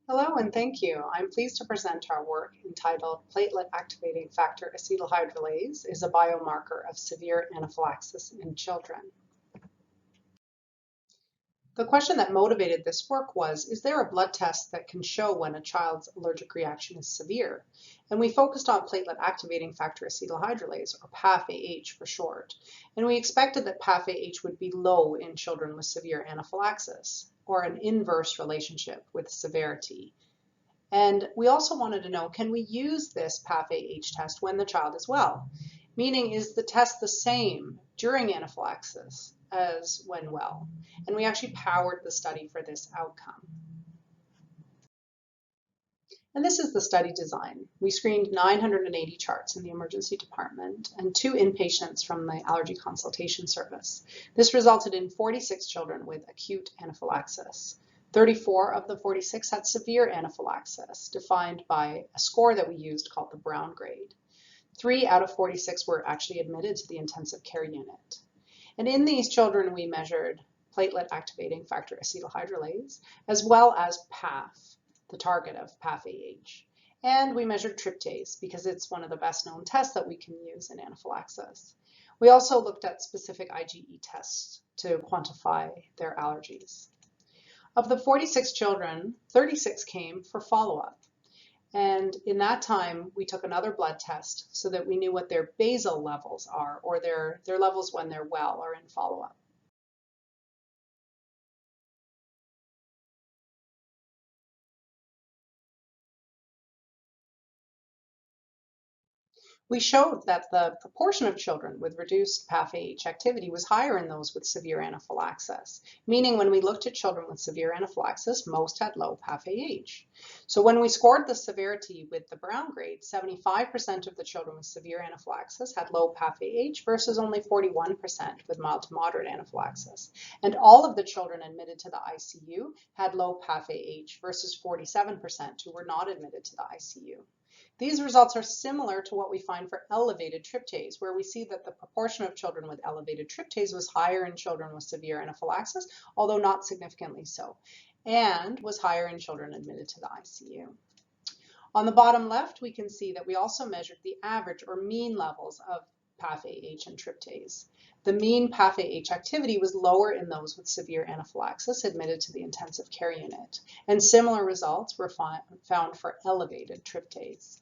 Hello and thank you. I'm pleased to present our work entitled Platelet-activating factor acetylhydrolase is a biomarker of severe anaphylaxis in children. The question that motivated this work was, is there a blood test that can show when a child's allergic reaction is severe? And we focused on platelet-activating factor acetylhydrolase, or PAFAH for short. And we expected that PAFAH would be low in children with severe anaphylaxis, or an inverse relationship with severity. And we also wanted to know, can we use this PAFAH test when the child is well? Meaning, is the test the same during anaphylaxis as when well? And we actually powered the study for this outcome. And this is the study design. We screened 980 charts in the emergency department and 2 inpatients from the allergy consultation service. This resulted in 46 children with acute anaphylaxis. 34 of the 46 had severe anaphylaxis, defined by a score that we used called the Brown grade. 3 out of 46 were actually admitted to the intensive care unit. And in these children, we measured platelet-activating factor acetylhydrolase, as well as PAF, the target of PAFAH. And we measured tryptase because it's one of the best known tests that we can use in anaphylaxis. We also looked at specific IgE tests to quantify their allergies. Of the 46 children, 36 came for follow-up. And in that time, we took another blood test so that we knew what their basal levels are, or their levels when they're well or in follow-up. We showed that the proportion of children with reduced PAFAH activity was higher in those with severe anaphylaxis, meaning when we looked at children with severe anaphylaxis, most had low PAFAH. So when we scored the severity with the Brown grade, 75% of the children with severe anaphylaxis had low PAFAH versus only 41% with mild to moderate anaphylaxis. And all of the children admitted to the ICU had low PAFAH versus 47% who were not admitted to the ICU. These results are similar to what we find for elevated tryptase, where we see that the proportion of children with elevated tryptase was higher in children with severe anaphylaxis, although not significantly so, and was higher in children admitted to the ICU. On the bottom left, we can see that we also measured the average or mean levels of PAFAH and tryptase. The mean PAFAH activity was lower in those with severe anaphylaxis admitted to the intensive care unit, and similar results were found for elevated tryptase.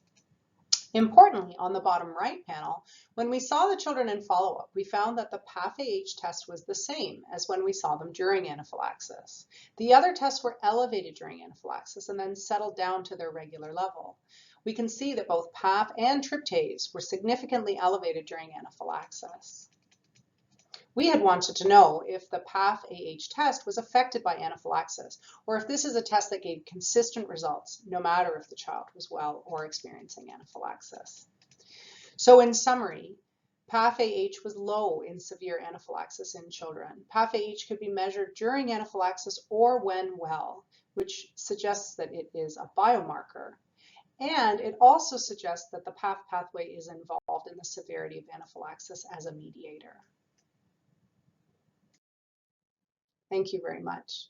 Importantly, on the bottom right panel, when we saw the children in follow-up, we found that the PAFAH test was the same as when we saw them during anaphylaxis. The other tests were elevated during anaphylaxis and then settled down to their regular level. We can see that both PAF and tryptase were significantly elevated during anaphylaxis. We had wanted to know if the PAF-AH test was affected by anaphylaxis, or if this is a test that gave consistent results, no matter if the child was well or experiencing anaphylaxis. So in summary, PAF-AH was low in severe anaphylaxis in children. PAF-AH could be measured during anaphylaxis or when well, which suggests that it is a biomarker. And it also suggests that the PAF pathway is involved in the severity of anaphylaxis as a mediator. Thank you very much.